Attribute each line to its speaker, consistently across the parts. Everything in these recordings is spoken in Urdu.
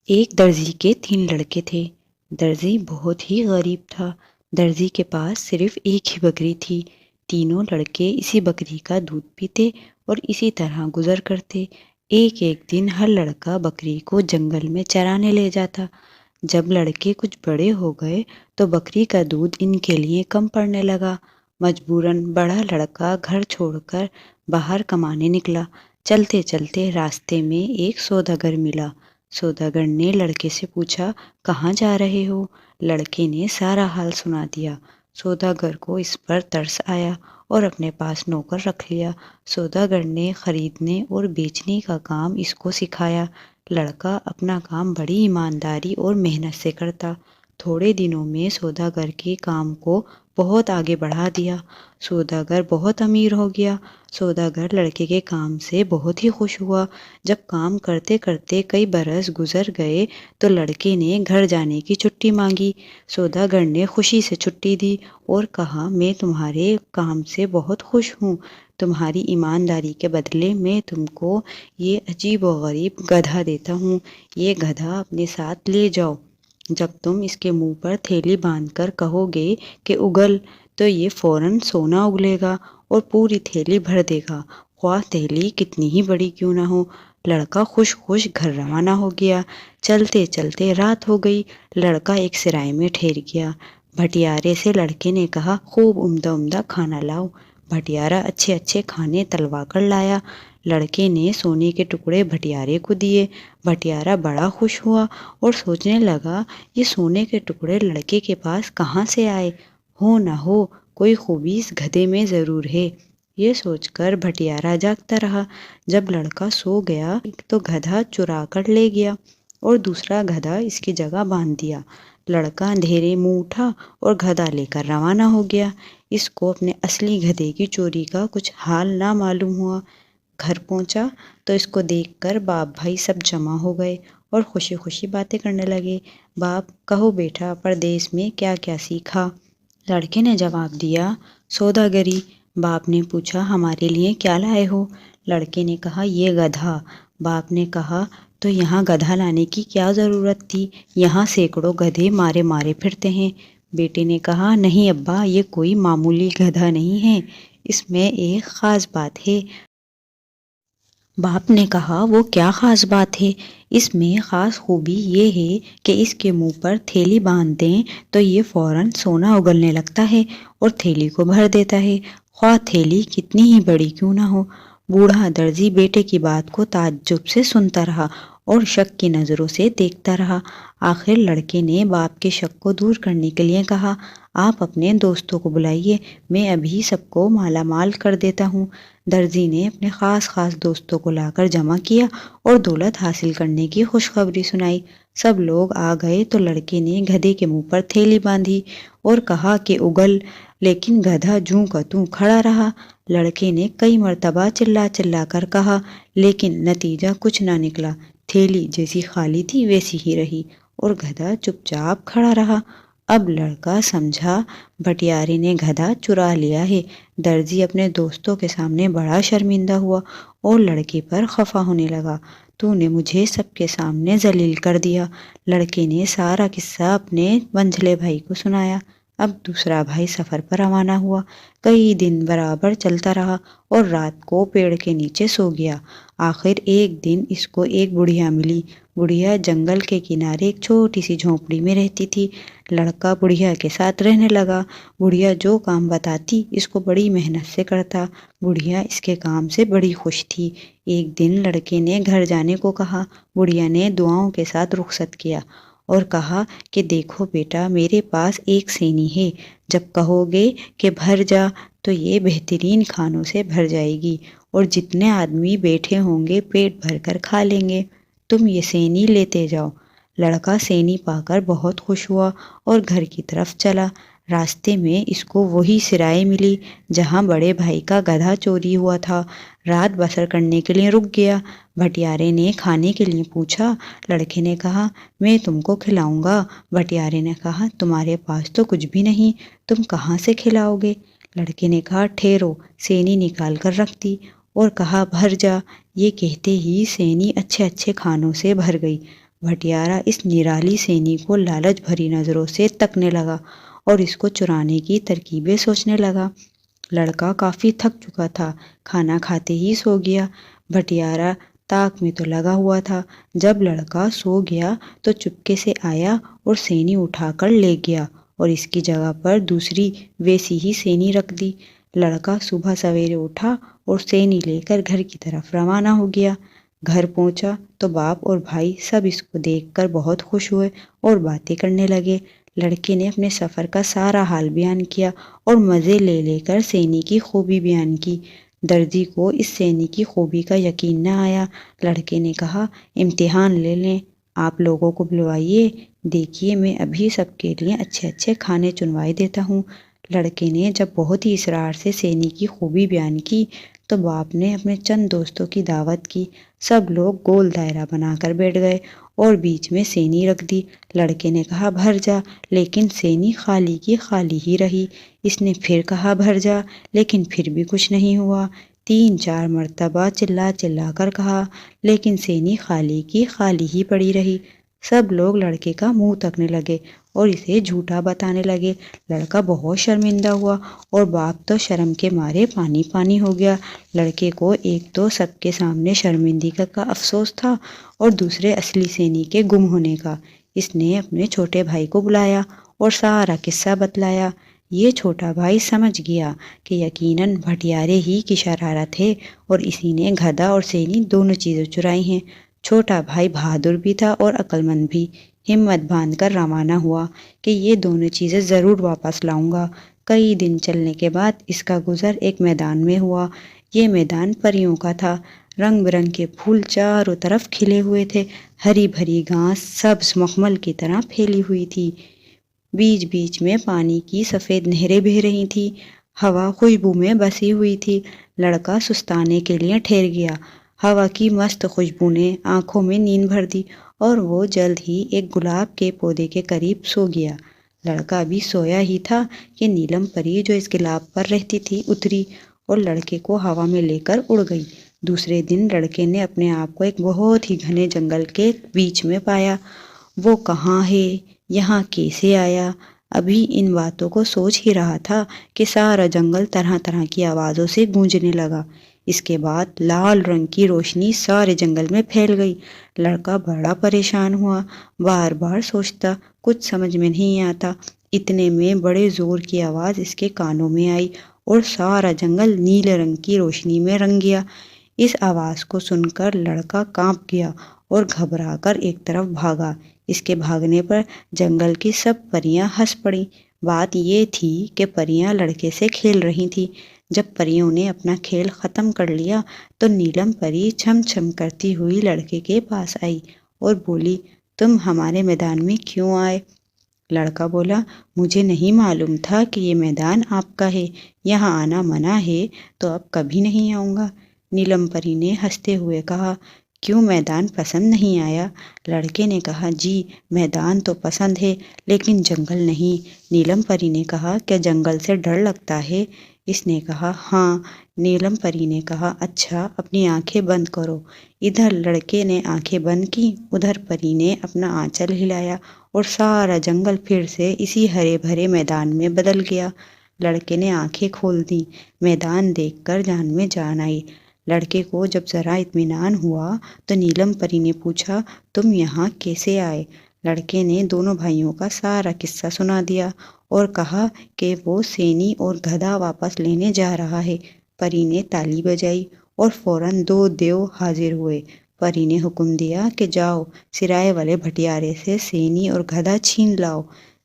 Speaker 1: ایک درزی کے 3 لڑکے تھے۔ درزی بہت ہی غریب تھا۔ درزی کے پاس صرف ایک ہی بکری تھی۔ تینوں لڑکے اسی بکری کا دودھ پیتے اور اسی طرح گزر کرتے۔ ایک دن ہر لڑکا بکری کو جنگل میں چرانے لے جاتا۔ جب لڑکے کچھ بڑے ہو گئے تو بکری کا دودھ ان کے لیے کم پڑنے لگا۔ مجبوراً بڑا لڑکا گھر چھوڑ کر باہر کمانے نکلا۔ چلتے چلتے راستے میں ایک سوداگر ملا۔ سوداگر نے لڑکے سے پوچھا، کہاں جا رہے ہو؟ لڑکے نے سارا حال سنا دیا۔ سوداگر کو اس پر ترس آیا اور اپنے پاس نوکر رکھ لیا۔ سوداگر نے خریدنے اور بیچنے کا کام اس کو سکھایا۔ لڑکا اپنا کام بڑی ایمانداری اور محنت سے کرتا۔ تھوڑے دنوں میں سوداگر کے کام کو بہت آگے بڑھا دیا۔ سوداگر بہت امیر ہو گیا۔ سوداگر لڑکے کے کام سے بہت ہی خوش ہوا۔ جب کام کرتے کرتے کئی برس گزر گئے تو لڑکے نے گھر جانے کی چھٹی مانگی۔ سوداگر نے خوشی سے چھٹی دی اور کہا، میں تمہارے کام سے بہت خوش ہوں۔ تمہاری ایمانداری کے بدلے میں تم کو یہ عجیب و غریب گدھا دیتا ہوں۔ یہ گدھا اپنے ساتھ لے جاؤ۔ جب تم اس کے منہ پر تھیلی باندھ کر کہو گے کہ اگل، تو یہ فوراً سونا اگلے گا اور پوری تھیلی بھر دے گا، خواہ تھیلی کتنی ہی بڑی کیوں نہ ہو۔ لڑکا خوش خوش گھر روانہ ہو گیا۔ چلتے چلتے رات ہو گئی۔ لڑکا ایک سرائے میں ٹھہر گیا۔ بھٹیارے سے لڑکے نے کہا، خوب عمدہ عمدہ کھانا لاؤ۔ بھٹیارا اچھے اچھے کھانے تلوا کر لایا۔ لڑکے نے سونے کے ٹکڑے بھٹیارے کو دیے۔ بھٹیارا بڑا خوش ہوا اور سوچنے لگا، یہ سونے کے ٹکڑے لڑکے کے پاس کہاں سے آئے؟ ہو نہ ہو کوئی خوبی اس گدھے میں ضرور ہے۔ یہ سوچ کر بھٹیارا جاگتا رہا۔ جب لڑکا سو گیا تو گدھا چرا کر لے گیا اور دوسرا گدھا اس کی جگہ باندھ دیا۔ لڑکا اندھیرے منہ اٹھا اور گدھا لے کر روانہ ہو گیا۔ اس کو اپنے اصلی گدھے کی چوری کا کچھ حال نہ معلوم ہوا۔ گھر پہنچا تو اس کو دیکھ کر باپ بھائی سب جمع ہو گئے اور خوشی خوشی باتیں کرنے لگے۔ باپ، کہو بیٹا، پردیس میں کیا کیا سیکھا؟ لڑکے نے جواب دیا، سوداگری۔ باپ نے پوچھا، ہمارے لیے کیا لائے ہو؟ لڑکے نے کہا، یہ گدھا۔ باپ نے کہا، تو یہاں گدھا لانے کی کیا ضرورت تھی؟ یہاں سینکڑوں گدھے مارے مارے پھرتے ہیں۔ بیٹے نے کہا، نہیں ابا، یہ کوئی معمولی گدھا نہیں ہے، اس میں ایک خاص بات ہے۔ باپ نے کہا، وہ کیا خاص بات ہے؟ اس میں خاص خوبی یہ ہے کہ اس کے منہ پر تھیلی باندھ دیں تو یہ فوراً سونا اگلنے لگتا ہے اور تھیلی کو بھر دیتا ہے، خواہ تھیلی کتنی ہی بڑی کیوں نہ ہو۔ بوڑھا درزی بیٹے کی بات کو تعجب سے سنتا رہا اور شک کی نظروں سے دیکھتا رہا۔ آخر لڑکے نے باپ کے شک کو دور کرنے کے لیے کہا، آپ اپنے دوستوں کو بلائیے، میں ابھی سب کو مالا مال کر دیتا ہوں۔ درزی نے اپنے خاص خاص دوستوں کو لا کر جمع کیا اور دولت حاصل کرنے کی خوشخبری سنائی۔ سب لوگ آ گئے تو لڑکے نے گدھے کے منہ پر تھیلی باندھی اور کہا کہ اگل، لیکن گدھا جوں کا توں کھڑا رہا۔ لڑکے نے کئی مرتبہ چلا چلا کر کہا، لیکن نتیجہ کچھ نہ نکلا۔ تھیلی جیسی خالی تھی ویسی ہی رہی اور گدھا چپ چاپ کھڑا رہا۔ اب لڑکا سمجھا بھٹیارے نے گدھا چرا لیا ہے۔ درزی اپنے دوستوں کے سامنے بڑا شرمندہ ہوا اور لڑکے پر خفا ہونے لگا۔ تو نے مجھے سب کے سامنے ذلیل کر دیا۔ لڑکے نے سارا قصہ اپنے منجھلے بھائی کو سنایا۔ اب دوسرا بھائی سفر پر روانہ ہوا۔ کئی دن برابر چلتا رہا اور رات کو پیڑ کے نیچے سو گیا۔ آخر ایک دن اس کو ایک بڑھیا ملی۔ بڑھیا جنگل کے کنارے ایک چھوٹی سی جھونپڑی میں رہتی تھی۔ لڑکا بڑھیا کے ساتھ رہنے لگا۔ بڑھیا جو کام بتاتی اس کو بڑی محنت سے کرتا۔ بڑھیا اس کے کام سے بڑی خوش تھی۔ ایک دن لڑکے نے گھر جانے کو کہا۔ بڑھیا نے دعاؤں کے ساتھ رخصت کیا اور کہا کہ دیکھو بیٹا، میرے پاس ایک سینی ہے، جب کہو گے کہ بھر جا تو یہ بہترین کھانوں سے بھر جائے گی اور جتنے آدمی بیٹھے ہوں گے پیٹ بھر کر کھا لیں گے۔ تم یہ سینی لیتے جاؤ۔ لڑکا سینی پا کر بہت خوش ہوا اور گھر کی طرف چلا۔ راستے میں اس کو وہی سرائے ملی جہاں بڑے بھائی کا گدھا چوری ہوا تھا۔ رات بسر کرنے کے لیے رک گیا۔ بھٹیارے نے کھانے کے لیے پوچھا۔ لڑکے نے کہا، میں تم کو کھلاؤں گا۔ بھٹیارے نے کہا، تمہارے پاس تو کچھ بھی نہیں، تم کہاں سے کھلاؤ گے؟ لڑکے نے کہا، ٹھہرو۔ سینی نکال کر رکھ دی اور کہا، بھر جا۔ یہ کہتے ہی سینی اچھے اچھے کھانوں سے بھر گئی۔ بھٹیارا اس نرالی سینی کو لالچ بھری نظروں سے تکنے لگا اور اس کو چرانے کی ترکیبیں سوچنے لگا۔ لڑکا کافی تھک چکا تھا، کھانا کھاتے ہی سو گیا۔ بھٹیارا تاک میں تو لگا ہوا تھا۔ جب لڑکا سو گیا تو چپکے سے آیا اور سینی اٹھا کر لے گیا اور اس کی جگہ پر دوسری ویسی ہی سینی رکھ دی۔ لڑکا صبح سویرے اٹھا اور سینی لے کر گھر کی طرف روانہ ہو گیا۔ گھر پہنچا تو باپ اور بھائی سب اس کو دیکھ کر بہت خوش ہوئے اور باتیں کرنے لگے۔ لڑکے نے اپنے سفر کا سارا حال بیان کیا اور مزے لے لے کر سینی کی خوبی بیان کی۔ درزی کو اس سینی کی خوبی کا یقین نہ آیا۔ لڑکے نے کہا، امتحان لے لیں، آپ لوگوں کو بلوائیے، دیکھیے میں ابھی سب کے لیے اچھے اچھے کھانے چنوائے دیتا ہوں۔ لڑکے نے جب بہت ہی اصرار سے سینی کی خوبی بیان کی تو باپ نے اپنے چند دوستوں کی دعوت کی۔ سب لوگ گول دائرہ بنا کر بیٹھ گئے اور بیچ میں سینی رکھ دی۔ لڑکے نے کہا، بھر جا، لیکن سینی خالی کی خالی ہی رہی۔ اس نے پھر کہا، بھر جا، لیکن پھر بھی کچھ نہیں ہوا۔ 3-4 مرتبہ چلا چلا کر کہا، لیکن سینی خالی کی خالی ہی پڑی رہی۔ سب لوگ لڑکے کا منہ تکنے لگے اور اسے جھوٹا بتانے لگے۔ لڑکا بہت شرمندہ ہوا اور باپ تو شرم کے مارے پانی پانی ہو گیا۔ لڑکے کو ایک تو سب کے سامنے شرمندگی کا افسوس تھا اور دوسرے اصلی سینی کے گم ہونے کا۔ اس نے اپنے چھوٹے بھائی کو بلایا اور سارا قصہ بتلایا۔ یہ چھوٹا بھائی سمجھ گیا کہ یقیناً بھٹیارے ہی کی شرارت ہے اور اسی نے گدھا اور سینی دونوں چیزیں چرائی ہیں۔ چھوٹا بھائی بہادر بھی تھا اور عقل مند بھی۔ ہمت باندھ کر روانہ ہوا کہ یہ دونوں چیزیں ضرور واپس لاؤں گا۔ کئی دن چلنے کے بعد اس کا گزر ایک میدان میں ہوا۔ یہ میدان پریوں کا تھا۔ رنگ برنگ کے پھول چاروں طرف کھلے ہوئے تھے۔ ہری بھری گھاس سبز مخمل کی طرح پھیلی ہوئی تھی۔ بیچ بیچ میں پانی کی سفید نہریں بہہ رہی تھی۔ ہوا خوشبو میں بسی ہوئی تھی۔ لڑکا سستانے کے لیے ٹھہر گیا۔ ہوا کی مست خوشبو نے آنکھوں میں نیند بھر دی اور وہ جلد ہی ایک گلاب کے پودے کے قریب سو گیا۔ لڑکا ابھی سویا ہی تھا کہ نیلم پری جو اس گلاب پر رہتی تھی اتری اور لڑکے کو ہوا میں لے کر اڑ گئی۔ دوسرے دن لڑکے نے اپنے آپ کو ایک بہت ہی گھنے جنگل کے بیچ میں پایا۔ وہ کہاں ہے؟ یہاں کیسے آیا؟ ابھی ان باتوں کو سوچ ہی رہا تھا کہ سارا جنگل طرح طرح کی آوازوں سے گونجنے لگا۔ اس کے بعد لال رنگ کی روشنی سارے جنگل میں پھیل گئی۔ لڑکا بڑا پریشان ہوا، بار بار سوچتا، کچھ سمجھ میں نہیں آتا۔ اتنے میں بڑے زور کی آواز اس کے کانوں میں آئی اور سارا جنگل نیلے رنگ کی روشنی میں رنگ گیا۔ اس آواز کو سن کر لڑکا کانپ گیا اور گھبرا کر ایک طرف بھاگا۔ اس کے بھاگنے پر جنگل کی سب پریاں ہنس پڑیں۔ بات یہ تھی کہ پریاں لڑکے سے کھیل رہی تھیں۔ جب پریوں نے اپنا کھیل ختم کر لیا تو نیلم پری چھم چھم کرتی ہوئی لڑکے کے پاس آئی اور بولی، تم ہمارے میدان میں کیوں آئے؟ لڑکا بولا، مجھے نہیں معلوم تھا کہ یہ میدان آپ کا ہے، یہاں آنا منع ہے تو اب کبھی نہیں آؤں گا۔ نیلم پری نے ہنستے ہوئے کہا، کیوں میدان پسند نہیں آیا؟ لڑکے نے کہا، جی میدان تو پسند ہے لیکن جنگل نہیں۔ نیلم پری نے کہا، کیا جنگل سے ڈر لگتا ہے؟ اس نے کہا، ہاں۔ نیلم پری نے کہا، اچھا اپنی آنکھیں بند کرو۔ ادھر لڑکے نے آنکھیں بند کی، ادھر پری نے اپنا آنچل ہلایا اور سارا جنگل پھر سے اسی ہرے بھرے میدان میں بدل گیا۔ لڑکے نے آنکھیں کھول دیں۔ میدان دیکھ کر جان میں جان آئی۔ لڑکے کو جب ذرا اطمینان ہوا تو نیلم پری نے پوچھا، تم یہاں کیسے آئے؟ لڑکے نے دونوں بھائیوں کا سارا قصہ سنا دیا اور کہا کہ وہ سینی اور گدھا واپس لینے جا رہا ہے۔ پری نے تالی بجائی اور فوراً 2 دیو حاضر ہوئے۔ پری نے حکم دیا کہ جاؤ سرائے والے بھٹیارے سے سینی اور گدھا چھین لاؤ۔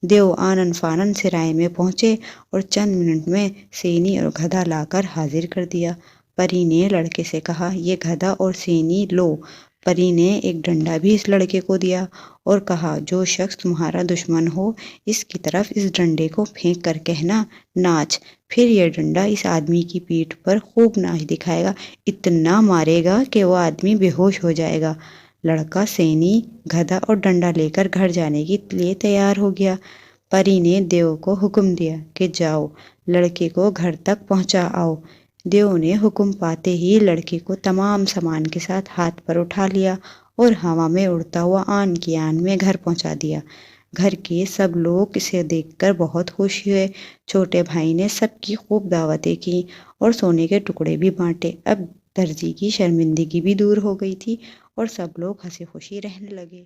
Speaker 1: دیو آنن فانن سرائے میں پہنچے اور چند منٹ میں سینی اور گدھا لا کر حاضر کر دیا۔ پری نے لڑکے سے کہا، یہ گدھا اور سینی لو۔ پری نے ایک ڈنڈا بھی اس لڑکے کو دیا اور کہا، جو شخص تمہارا دشمن ہو اس کی طرف اس ڈنڈے کو پھینک کر کہنا، ناچ۔ پھر یہ ڈنڈا اس آدمی کی پیٹھ پر خوب ناچ دکھائے گا، اتنا مارے گا کہ وہ آدمی بے ہوش ہو جائے گا۔ لڑکا سینی، گدھا اور ڈنڈا لے کر گھر جانے کے لیے تیار ہو گیا۔ پری نے دیو کو حکم دیا کہ جاؤ لڑکے کو گھر تک پہنچا آؤ۔ دیو نے حکم پاتے ہی لڑکے کو تمام سامان کے ساتھ ہاتھ پر اٹھا لیا اور ہوا میں اڑتا ہوا آن کی آن میں گھر پہنچا دیا۔ گھر کے سب لوگ اسے دیکھ کر بہت خوش ہوئے۔ چھوٹے بھائی نے سب کی خوب دعوتیں کی اور سونے کے ٹکڑے بھی بانٹے۔ اب درزی کی شرمندگی بھی دور ہو گئی تھی اور سب لوگ ہنسی خوشی رہنے لگے۔